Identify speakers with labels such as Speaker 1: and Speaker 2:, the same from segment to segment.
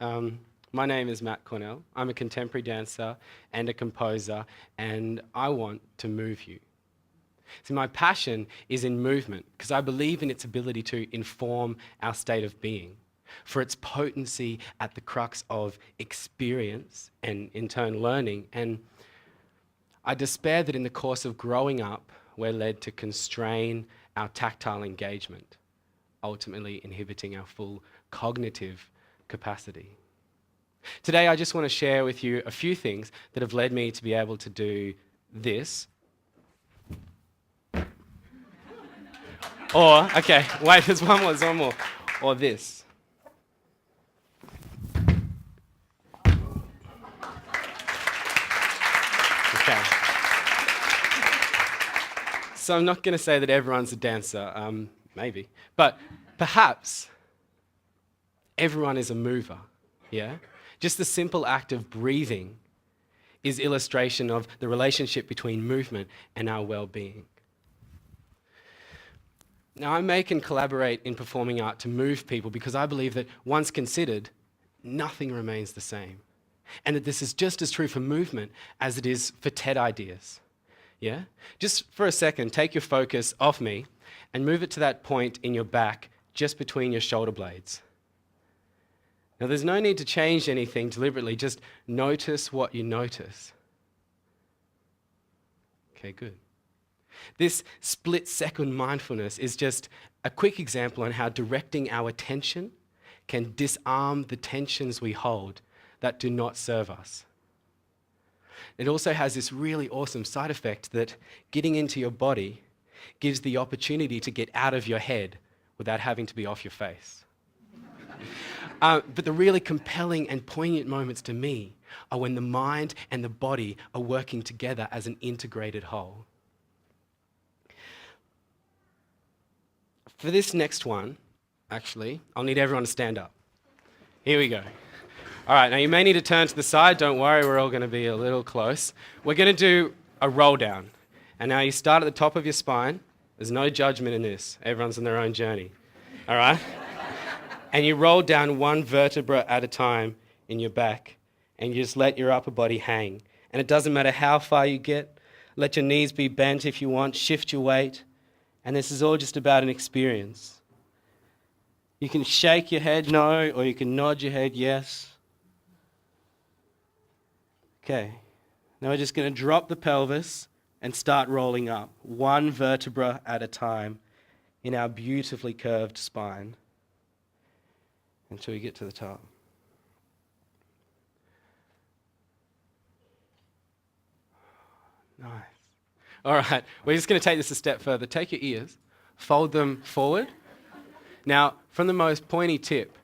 Speaker 1: My name is Matt Cornell. I'm a contemporary dancer and a composer, and I want to move you. See, my passion is in movement because I believe in its ability to inform our state of being, for its potency at the crux of experience and, in turn, learning. And I despair that in the course of growing up, we're led to constrain our tactile engagement, ultimately inhibiting our full cognitive capacity. Today, I just want to share with you a few things that have led me to be able to do this. Or, okay, wait, there's one more. Or this. Okay. So I'm not going to say that everyone's a dancer, maybe. But perhaps everyone is a mover, yeah? Just the simple act of breathing is illustration of the relationship between movement and our well-being. Now, I make and collaborate in performing art to move people because I believe that once considered, nothing remains the same. And that this is just as true for movement as it is for TED ideas. Yeah? Just for a second, take your focus off me and move it to that point in your back, just between your shoulder blades. Now, there's no need to change anything deliberately, just notice what you notice. Okay, good. This split-second mindfulness is just a quick example on how directing our attention can disarm the tensions we hold that do not serve us. It also has this really awesome side effect that getting into your body gives the opportunity to get out of your head without having to be off your face. But the really compelling and poignant moments to me are when the mind and the body are working together as an integrated whole. For this next one, actually, I'll need everyone to stand up. Here we go. All right, now you may need to turn to the side. Don't worry, we're all going to be a little close. We're going to do a roll down. And now you start at the top of your spine. There's no judgment in this. Everyone's on their own journey. All right? And you roll down one vertebra at a time in your back. And you just let your upper body hang. And it doesn't matter how far you get. Let your knees be bent if you want. Shift your weight. And this is all just about an experience. You can shake your head no, or you can nod your head yes. Okay, now we're just going to drop the pelvis and start rolling up, one vertebra at a time in our beautifully curved spine until we get to the top. Nice. All right, we're just going to take this a step further. Take your ears, fold them forward. Now, from the most pointy tip,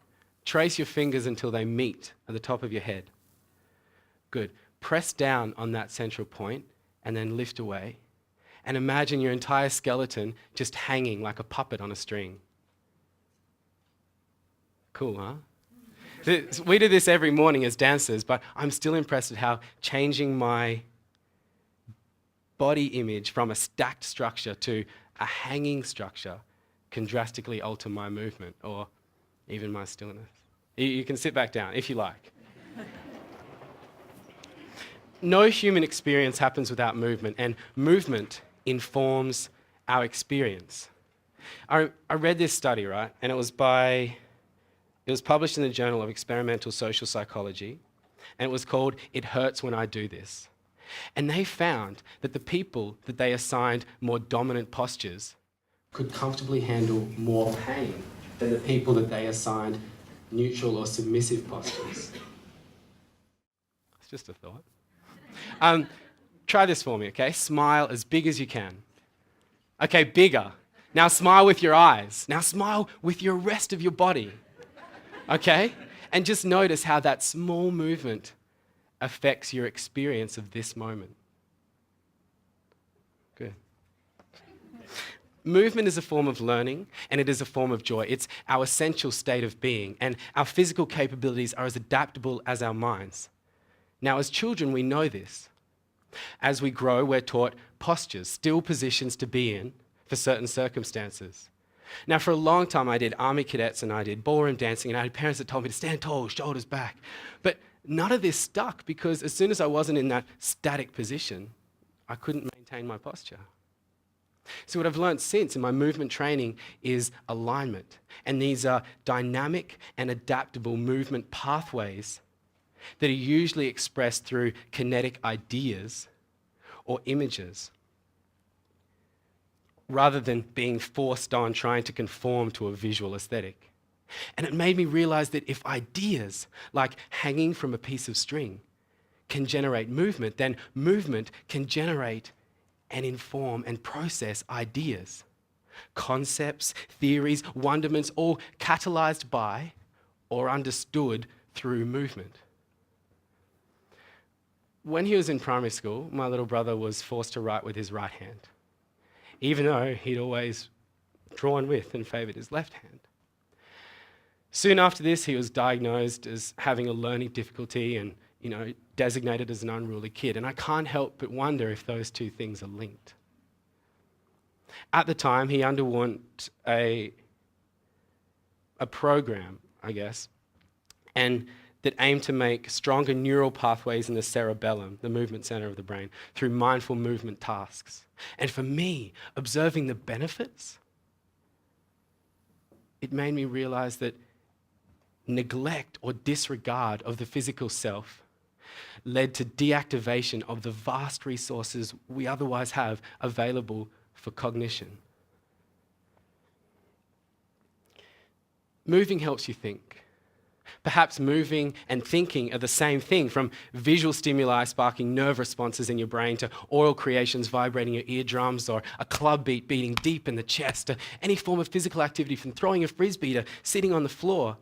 Speaker 1: trace your fingers until they meet at the top of your head. Good. Press down on that central point and then lift away. And imagine your entire skeleton just hanging like a puppet on a string. Cool, huh? We do this every morning as dancers, but I'm still impressed at how changing my body image from a stacked structure to a hanging structure can drastically alter my movement or even my stillness. You can sit back down if you like. No human experience happens without movement, and movement informs our experience. I read this study, right? And it was published in the Journal of Experimental Social Psychology, and it was called "It Hurts When I Do This." And they found that the people that they assigned more dominant postures could comfortably handle more pain than the people that they assigned neutral or submissive postures. It's just a thought. Try this for me, okay? Smile as big as you can. Okay, bigger. Now smile with your eyes. Now smile with your rest of your body. Okay? And just notice how that small movement affects your experience of this moment. Good. Movement is a form of learning, and it is a form of joy. It's our essential state of being, and our physical capabilities are as adaptable as our minds. Now, as children, we know this. As we grow, we're taught postures, still positions to be in for certain circumstances. Now, for a long time, I did army cadets and I did ballroom dancing, and I had parents that told me to stand tall, shoulders back. But none of this stuck because as soon as I wasn't in that static position, I couldn't maintain my posture. So what I've learned since in my movement training is alignment. And these are dynamic and adaptable movement pathways that are usually expressed through kinetic ideas or images, rather than being forced on trying to conform to a visual aesthetic. And it made me realize that if ideas, like hanging from a piece of string, can generate movement, then movement can generate and inform and process ideas, concepts, theories, wonderments, all catalyzed by or understood through movement. When he was in primary school, my little brother was forced to write with his right hand, even though he'd always drawn with and favoured his left hand. Soon after this, he was diagnosed as having a learning difficulty and, designated as an unruly kid. And I can't help but wonder if those two things are linked. At the time, he underwent a program, I guess, and that aimed to make stronger neural pathways in the cerebellum, the movement center of the brain, through mindful movement tasks. And for me, observing the benefits, it made me realize that neglect or disregard of the physical self led to deactivation of the vast resources we otherwise have available for cognition. Moving helps you think. Perhaps moving and thinking are the same thing, from visual stimuli sparking nerve responses in your brain to oral creations vibrating your eardrums, or a club beat beating deep in the chest, to any form of physical activity from throwing a frisbee to sitting on the floor.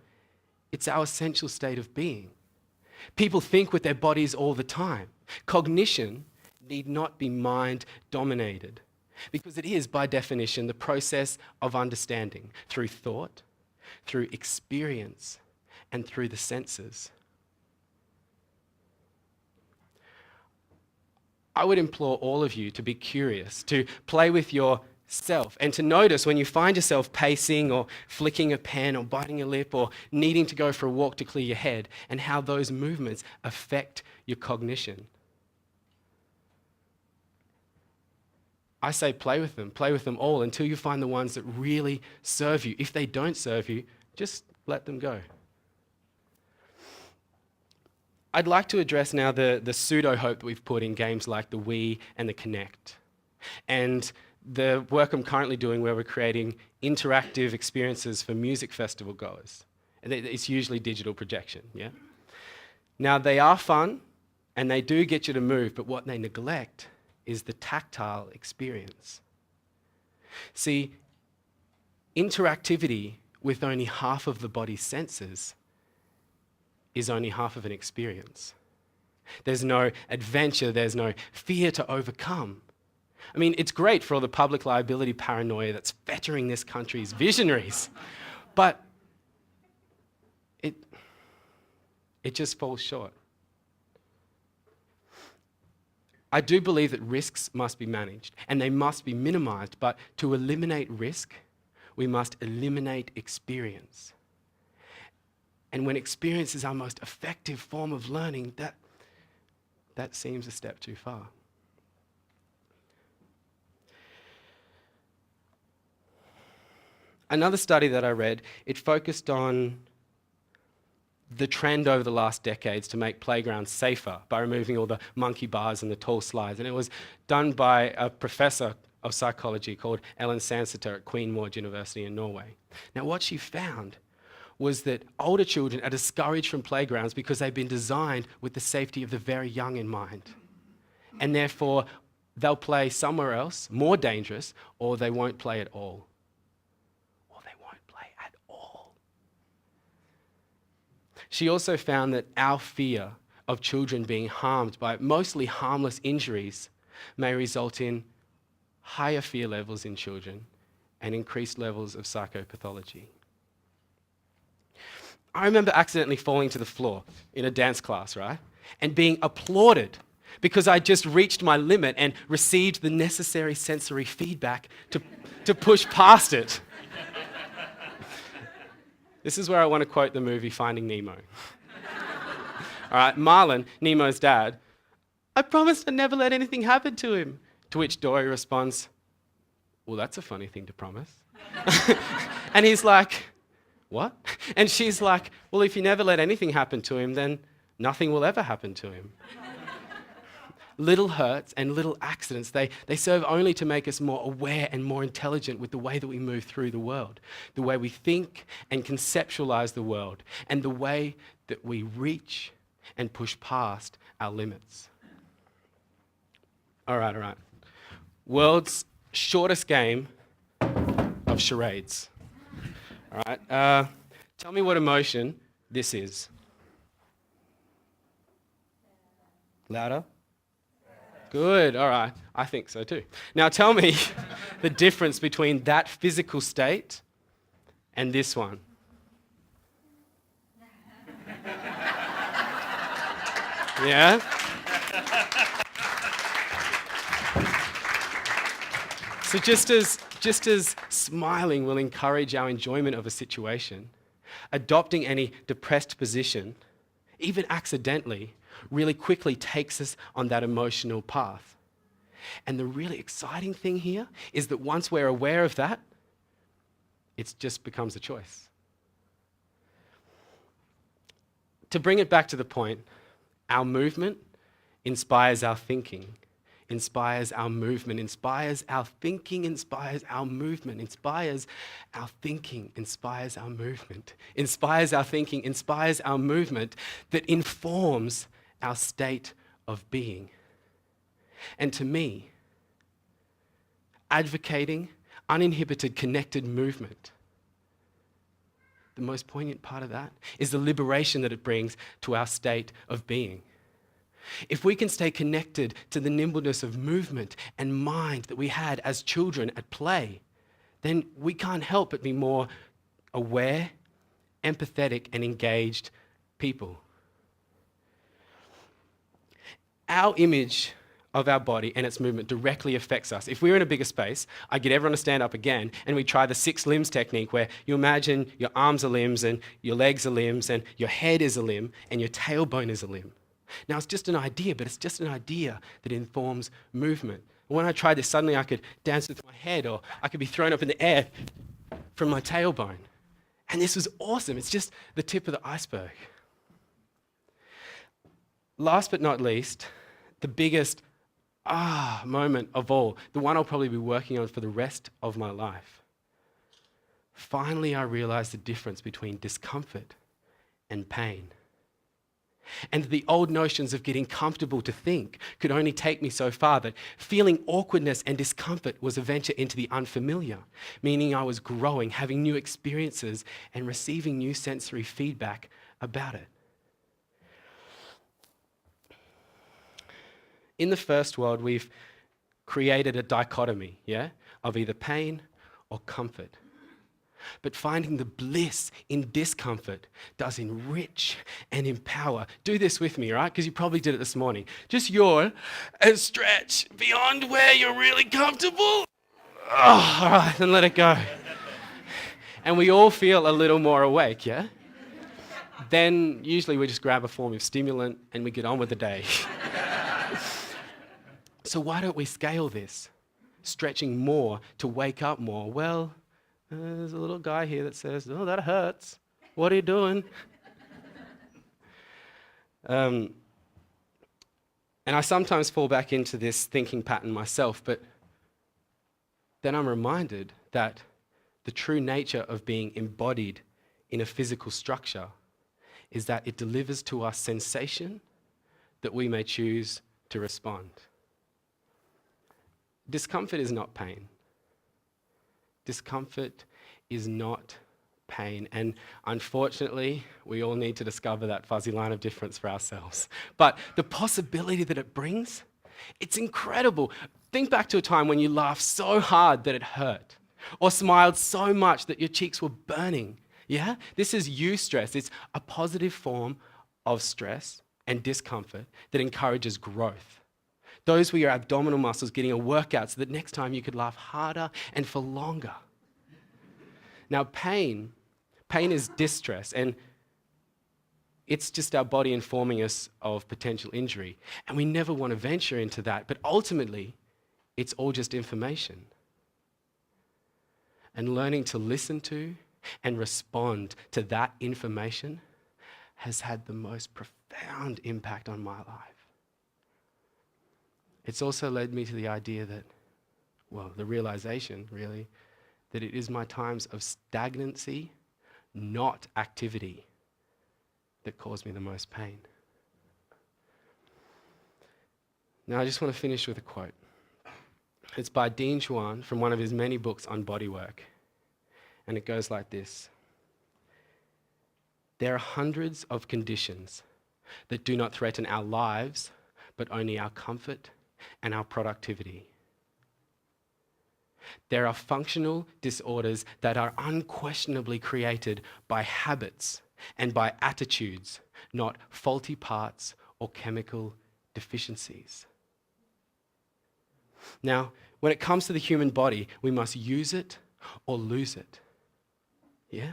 Speaker 1: It's our essential state of being. People think with their bodies all the time. Cognition need not be mind-dominated, because it is, by definition, the process of understanding through thought, through experience, and through the senses. I would implore all of you to be curious, to play with yourself, and to notice when you find yourself pacing or flicking a pen or biting a lip or needing to go for a walk to clear your head, and how those movements affect your cognition. I say play with them all until you find the ones that really serve you. If they don't serve you, just let them go. I'd like to address now the pseudo-hope that we've put in games like the Wii and the Kinect, and the work I'm currently doing where we're creating interactive experiences for music festival goers. And it's usually digital projection, yeah? Now, they are fun, and they do get you to move, but what they neglect is the tactile experience. See, interactivity with only half of the body's senses is only half of an experience. There's no adventure, there's no fear to overcome. I mean, it's great for all the public liability paranoia that's fettering this country's visionaries, but it just falls short. I do believe that risks must be managed and they must be minimized, but to eliminate risk, we must eliminate experience. And when experience is our most effective form of learning, that seems a step too far. Another study that I read, it focused on the trend over the last decades to make playgrounds safer by removing all the monkey bars and the tall slides. And it was done by a professor of psychology called Ellen Sanseter at Queen Maud University in Norway. Now, what she found was that older children are discouraged from playgrounds because they've been designed with the safety of the very young in mind. And therefore, they'll play somewhere else, more dangerous, or they won't play at all. She also found that our fear of children being harmed by mostly harmless injuries may result in higher fear levels in children and increased levels of psychopathology. I remember accidentally falling to the floor in a dance class, right? And being applauded because I just reached my limit and received the necessary sensory feedback to push past it. This is where I want to quote the movie Finding Nemo. All right, Marlin, Nemo's dad, I promised I'd never let anything happen to him. To which Dory responds, well, that's a funny thing to promise. And he's like, what? And she's like, well, if you never let anything happen to him, then nothing will ever happen to him. Little hurts and little accidents, they serve only to make us more aware and more intelligent with the way that we move through the world, the way we think and conceptualize the world, and the way that we reach and push past our limits. All right. World's shortest game of charades. All right, tell me what emotion this is. Louder? Good, all right. I think so too. Now tell me the difference between that physical state and this one. Yeah? So just as smiling will encourage our enjoyment of a situation, adopting any depressed position, even accidentally, really quickly takes us on that emotional path. And the really exciting thing here is that once we're aware of that, it just becomes a choice. To bring it back to the point, our movement inspires our thinking, inspires our movement, inspires our thinking, inspires our movement, inspires our thinking, inspires our movement, inspires our thinking, inspires our movement that informs our state of being. And to me, advocating uninhibited, connected movement, the most poignant part of that is the liberation that it brings to our state of being. If we can stay connected to the nimbleness of movement and mind that we had as children at play, then we can't help but be more aware, empathetic, and engaged people. Our image of our body and its movement directly affects us. If we were in a bigger space, I'd get everyone to stand up again and we try the 6 limbs technique where you imagine your arms are limbs and your legs are limbs and your head is a limb and your tailbone is a limb. Now, it's just an idea, but it's just an idea that informs movement. When I tried this, suddenly I could dance with my head, or I could be thrown up in the air from my tailbone. And this was awesome. It's just the tip of the iceberg. Last but not least, the biggest moment of all, the one I'll probably be working on for the rest of my life. Finally, I realized the difference between discomfort and pain. And the old notions of getting comfortable to think could only take me so far, that feeling awkwardness and discomfort was a venture into the unfamiliar, meaning I was growing, having new experiences, and receiving new sensory feedback about it. In the first world, we've created a dichotomy, of either pain or comfort. But finding the bliss in discomfort does enrich and empower. Do this with me, right? Because you probably did it this morning. Just yawn and stretch beyond where you're really comfortable. All right, and let it go. And we all feel a little more awake, yeah? Then usually we just grab a form of stimulant and we get on with the day. So why don't we scale this? Stretching more to wake up more. Well, there's a little guy here that says, oh, that hurts. What are you doing? And I sometimes fall back into this thinking pattern myself, but then I'm reminded that the true nature of being embodied in a physical structure is that it delivers to us sensation that we may choose to respond. Discomfort is not pain. Discomfort is not pain. And unfortunately, we all need to discover that fuzzy line of difference for ourselves. But the possibility that it brings, it's incredible. Think back to a time when you laughed so hard that it hurt, or smiled so much that your cheeks were burning. Yeah? This is eustress. It's a positive form of stress and discomfort that encourages growth. Those were your abdominal muscles getting a workout so that next time you could laugh harder and for longer. Now, pain Pain is distress, and it's just our body informing us of potential injury. And we never want to venture into that, but ultimately, it's all just information. And learning to listen to and respond to that information has had the most profound impact on my life. It's also led me to the idea that, well, the realization, really, that it is my times of stagnancy, not activity, that cause me the most pain. Now, I just want to finish with a quote. It's by Dean Chuan from one of his many books on bodywork. And it goes like this. There are hundreds of conditions that do not threaten our lives, but only our comfort and our productivity. There are functional disorders that are unquestionably created by habits and by attitudes, not faulty parts or chemical deficiencies. Now, when it comes to the human body, we must use it or lose it. Yeah?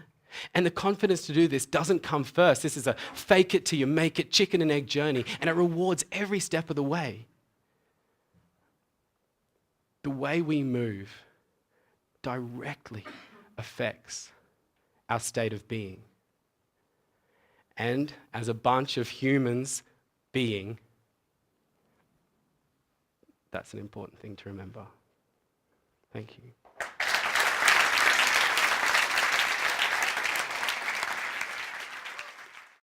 Speaker 1: And the confidence to do this doesn't come first. This is a fake it till you make it chicken and egg journey, and it rewards every step of the way. The way we move directly affects our state of being. And as a bunch of humans being, that's an important thing to remember. Thank you.